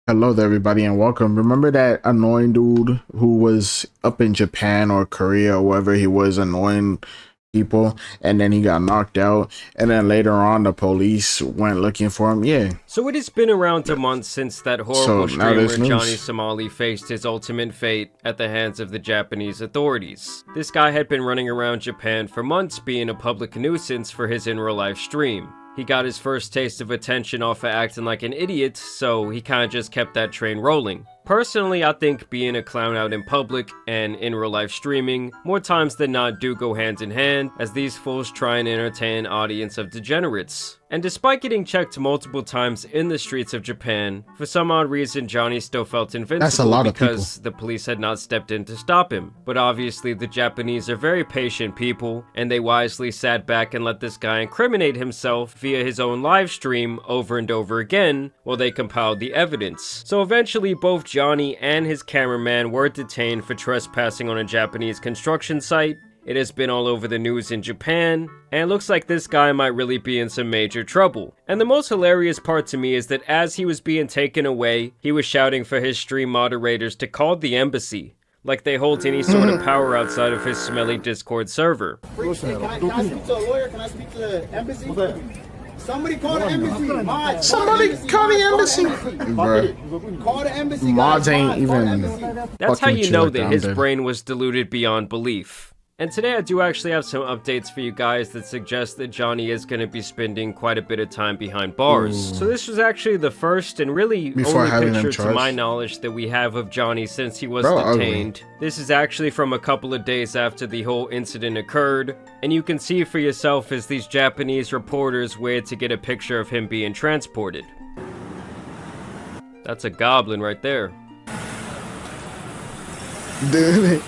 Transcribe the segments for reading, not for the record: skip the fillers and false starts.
Hello there, everybody, and welcome. Remember that annoying dude who was up in Japan or Korea or wherever he was annoying people, and then he got knocked out, and then later on the police went looking for him? Yeah. So it has been around a month since that horrible So now there's streamer Johnny news. Somali faced his ultimate fate at the hands of the Japanese authorities. This guy had been running around Japan for months being a public nuisance for his in-real-life stream. He got his first taste of attention off of acting like an idiot, so he kinda just kept that train rolling. Personally, I think being a clown out in public and in real life streaming, more times than not do go hand in hand, as these fools try and entertain an audience of degenerates. And despite getting checked multiple times in the streets of Japan, for some odd reason Johnny still felt invincible because the police had not stepped in to stop him. But obviously the Japanese are very patient people, and they wisely sat back and let this guy incriminate himself via his own live stream over and over again while they compiled the evidence. So eventually both Johnny and his cameraman were detained for trespassing on a Japanese construction site. It has been all over the news in Japan, and it looks like this guy might really be in some major trouble. And the most hilarious part to me is that as he was being taken away, he was shouting for his stream moderators to call the embassy, like they hold any sort of power outside of his smelly Discord server. Hey, can I speak to a lawyer? Can I speak to the embassy? Somebody call the embassy. Somebody call the embassy. Bruh. Call the embassy. Mods ain't Call the even. embassy. That's how fucking you know like that his brain was diluted beyond belief. And today I do actually have some updates for you guys that suggest that Johnny is going to be spending quite a bit of time behind bars. So this was actually the first and really Before only having him picture to my charged? knowledge that we have of Johnny since he was Ugly. detained. This is actually from a couple of days after the whole incident occurred, and you can see for yourself as these Japanese reporters wait to get a picture of him being transported. That's a goblin right there. Dude,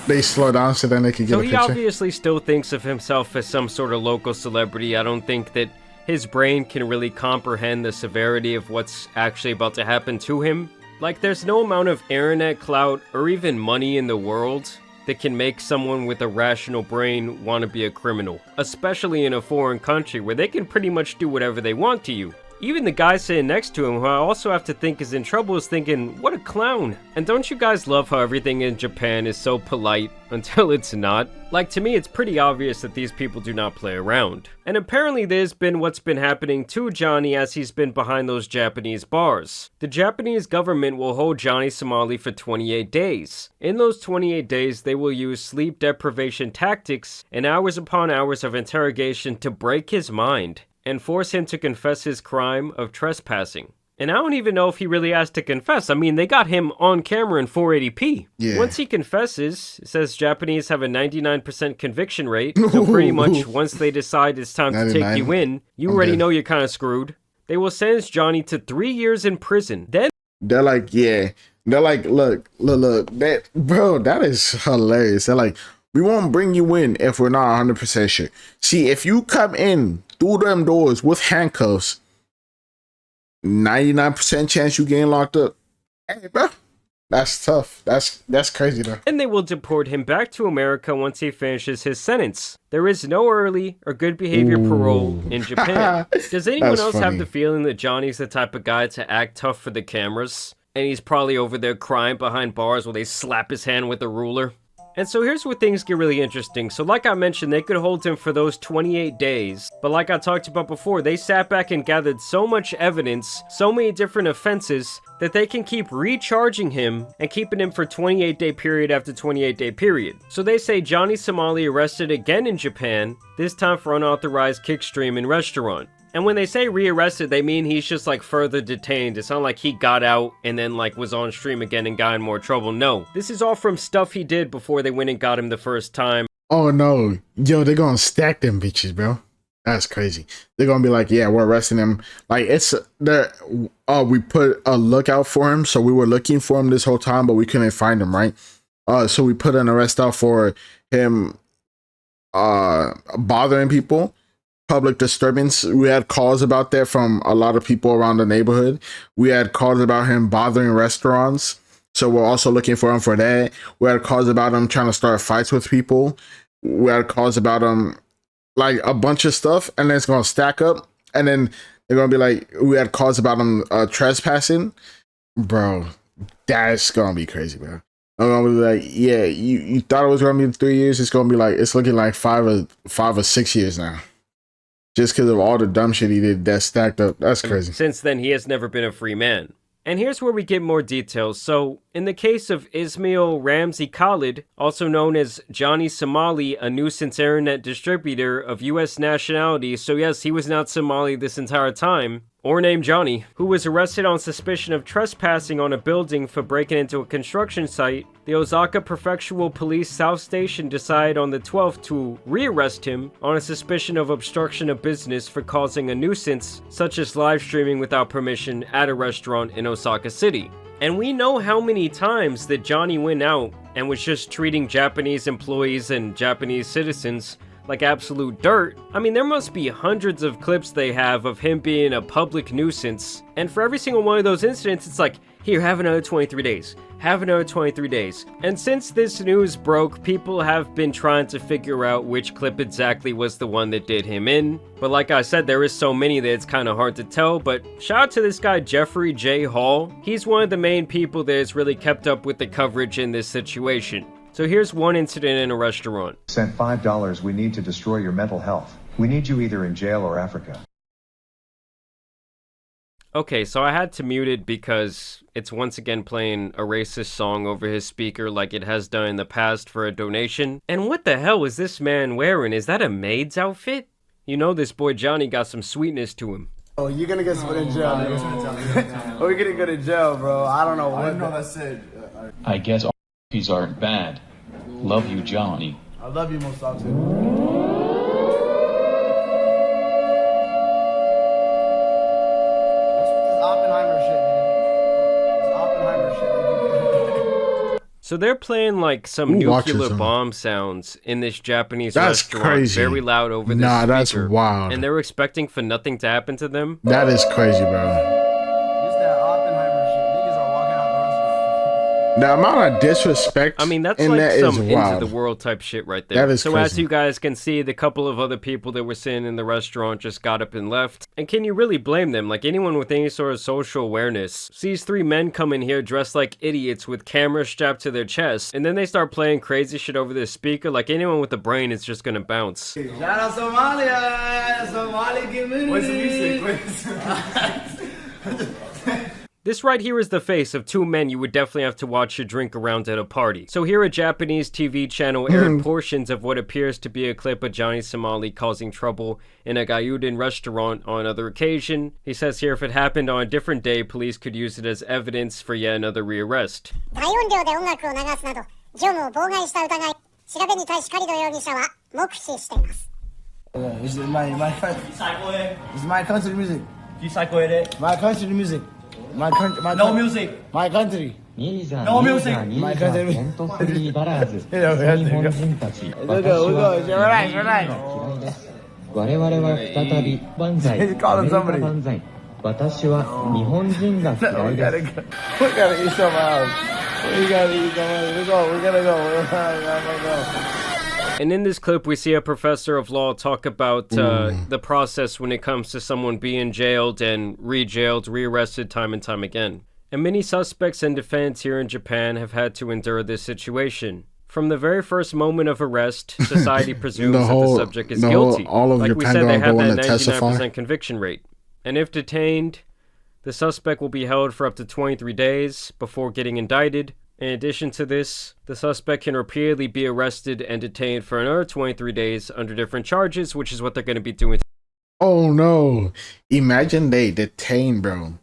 they slow down so then they could get So a he picture. obviously still thinks of himself as some sort of local celebrity. I don't think that his brain can really comprehend the severity of what's actually about to happen to him. Like, there's no amount of internet clout or even money in the world that can make someone with a rational brain want to be a criminal, especially in a foreign country where they can pretty much do whatever they want to you. Even the guy sitting next to him, who I also have to think is in trouble, is thinking, what a clown. And don't you guys love how everything in Japan is so polite until it's not? Like, to me, it's pretty obvious that these people do not play around. And apparently there's been what's been happening to Johnny as he's been behind those Japanese bars. The Japanese government will hold Johnny Somali for 28 days. In those 28 days, they will use sleep deprivation tactics and hours upon hours of interrogation to break his mind and force him to confess his crime of trespassing. And I don't even know if he really has to confess. I mean, they got him on camera in 480p. Yeah. Once he confesses, it says Japanese have a 99% conviction rate, so pretty much once they decide it's time to take 99? you in, you I'm already dead. know you're kind of screwed. They will sentence Johnny to 3 years in prison. Then They're like, yeah. They're like, look. That, bro, that is hilarious. They're like, we won't bring you in if we're not 100% sure. See, if you come in through them doors with handcuffs, 99% chance you getting locked up. Hey, bro, that's tough. That's crazy, though. And they will deport him back to America once he finishes his sentence. There is no early or good behavior parole in Japan. Does anyone That's else have funny. the feeling that Johnny's the type of guy to act tough for the cameras? And he's probably over there crying behind bars while they slap his hand with a ruler? And so here's where things get really interesting. So like I mentioned, they could hold him for those 28 days. But like I talked about before, they sat back and gathered so much evidence, so many different offenses, that they can keep recharging him and keeping him for 28-day period after 28-day period. So they say Johnny Somali arrested again in Japan, this time for unauthorized kickstream in restaurant. And when they say rearrested, they mean he's just like further detained. It's not like he got out and then like was on stream again and got in more trouble. No, this is all from stuff he did before they went and got him the first time. Oh, no. Yo, they're going to stack them bitches, bro. That's crazy. They're going to be like, yeah, we're arresting him. Like, we put a lookout for him. So we were looking for him this whole time, but we couldn't find him, right? So we put an arrest out for him bothering people. Public disturbance. We had calls about that from a lot of people around the neighborhood. We had calls about him bothering restaurants. So we're also looking for him for that. We had calls about him trying to start fights with people. We had calls about him, like a bunch of stuff. And then it's going to stack up. And then They're gonna be like, we had calls about him trespassing, bro. That's gonna be crazy, bro. I'm gonna be like, yeah, you thought it was gonna be 3 years. It's gonna be like, it's looking like 5 or 6 years now, just because of all the dumb shit he did that stacked up. That's crazy. Since then, he has never been a free man. And here's where we get more details. So, in the case of Ismail Ramsey Khalid, also known as Johnny Somali, a nuisance internet distributor of U.S. nationality, so yes, he was not Somali this entire time, or named Johnny, who was arrested on suspicion of trespassing on a building for breaking into a construction site, the Osaka Prefectural Police South Station decided on the 12th to rearrest him on a suspicion of obstruction of business for causing a nuisance, such as live streaming without permission at a restaurant in Osaka City. And we know how many times that Johnny went out and was just treating Japanese employees and Japanese citizens like absolute dirt. I mean, there must be hundreds of clips they have of him being a public nuisance. And for every single one of those incidents, it's like, here, have another 23 days. Have another 23 days. And since this news broke, people have been trying to figure out which clip exactly was the one that did him in. But like I said, there is so many that it's kind of hard to tell. But shout out to this guy, Jeffrey J. Hall. He's one of the main people that has really kept up with the coverage in this situation. So here's one incident in a restaurant. Sent $5, we need to destroy your mental health. We need you either in jail or Africa. Okay, so I had to mute it because it's once again playing a racist song over his speaker like it has done in the past for a donation. And what the hell is this man wearing? Is that a maid's outfit? You know this boy Johnny got some sweetness to him. Oh, you're gonna get put in jail. We're gonna go to jail, bro. I don't know what. I know that's it. I guess all these aren't bad. Love you, Johnny. I love you, Mustafa. So they're playing like some nuclear bomb sounds in this Japanese restaurant. Crazy. Very loud over the speaker. Nah, that's wild. And they're expecting for nothing to happen to them. That is crazy, bro. The amount of disrespect. I mean, that's like some into the world type shit right there. That is so crazy. as you guys can see, the couple of other people that were sitting in the restaurant just got up and left. And can you really blame them? Like anyone with any sort of social awareness sees three men come in here dressed like idiots with cameras strapped to their chest, and then they start playing crazy shit over the speaker. Like anyone with a brain is just gonna bounce. Shout out Somalia! Somali community! Where's the music? This right here is the face of two men you would definitely have to watch your drink around at a party. So here a Japanese TV channel aired portions of what appears to be a clip of Johnny Somali causing trouble in a Gyuden restaurant on another occasion. He says here if it happened on a different day, police could use it as evidence for yet another rearrest. It's my country music. My country music. My country. No music. My country. No music. My country. We're right. 我々は再び万歳。He's calling somebody. 万歳。私は日本人が嫌いです。 We gotta eat somewhere else. We gotta eat somewhere else. We gotta go. And in this clip, we see a professor of law talk about the process when it comes to someone being jailed and re-jailed, rearrested time and time again. And many suspects and defendants here in Japan have had to endure this situation. From the very first moment of arrest, society presumes that the subject is guilty. Like we said, they have that 99% conviction rate. And if detained, the suspect will be held for up to 23 days before getting indicted. In addition to this, the suspect can repeatedly be arrested and detained for another 23 days under different charges, which is what they're going to be doing. Oh no. Imagine they detain, bro.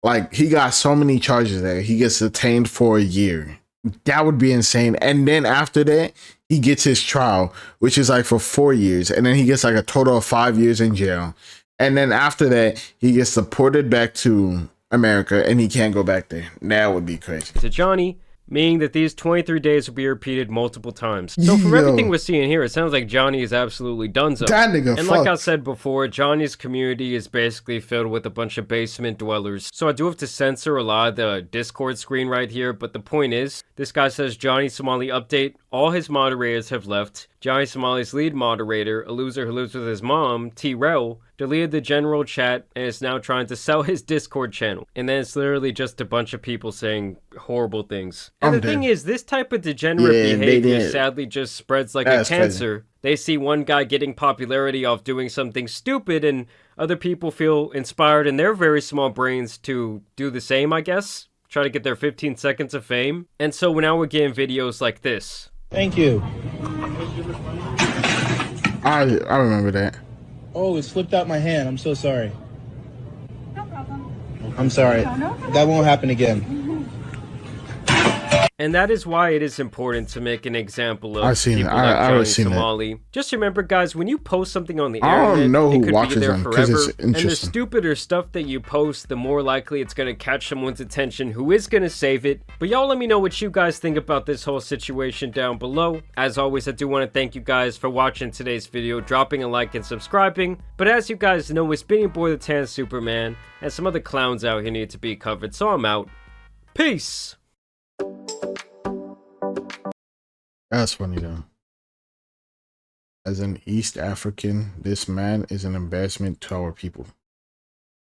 Like, he got so many charges there. He gets detained for a year. That would be insane. And then after that, he gets his trial, which is like for 4 years. And then he gets like a total of 5 years in jail. And then after that, he gets deported back to America and he can't go back there. That would be crazy. To Johnny, meaning that these 23 days will be repeated multiple times. So from everything we're seeing here, it sounds like Johnny is absolutely donezo. That nigga and like I said before, Johnny's community is basically filled with a bunch of basement dwellers. So I do have to censor a lot of the Discord screen right here, but the point is, this guy says Johnny Somali update, all his moderators have left. Johnny Somali's lead moderator, a loser who lives with his mom, T-Rel, deleted the general chat, and is now trying to sell his Discord channel. And then it's literally just a bunch of people saying horrible things. And the thing is, this type of degenerate behavior sadly just spreads like a cancer. Crazy. They see one guy getting popularity off doing something stupid, and other people feel inspired in their very small brains to do the same, I guess. Try to get their 15 seconds of fame. And so now we're getting videos like this. Thank you. I remember that. Oh, it slipped out my hand. I'm so sorry. No problem. I'm sorry. That won't happen again. And that is why it is important to make an example of people like I've Johnny Somali. Just remember, guys, when you post something on the internet, I don't know who watches them because it's and the interesting. stupider stuff that you post, the more likely it's going to catch someone's attention who is going to save it. But y'all let me know what you guys think about this whole situation down below. As always, I do want to thank you guys for watching today's video, dropping a like and subscribing. But as you guys know, it's been your boy the Tan Superman, and some other clowns out here need to be covered, so I'm out. Peace! That's funny though. As an East African, this man is an embarrassment to our people.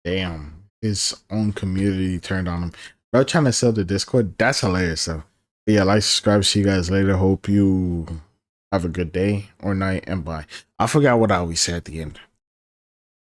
Damn. His own community turned on him. Bro, trying to sell the Discord? That's hilarious though. But yeah, like, subscribe, see you guys later. Hope you have a good day or night, and bye. I forgot what I always say at the end.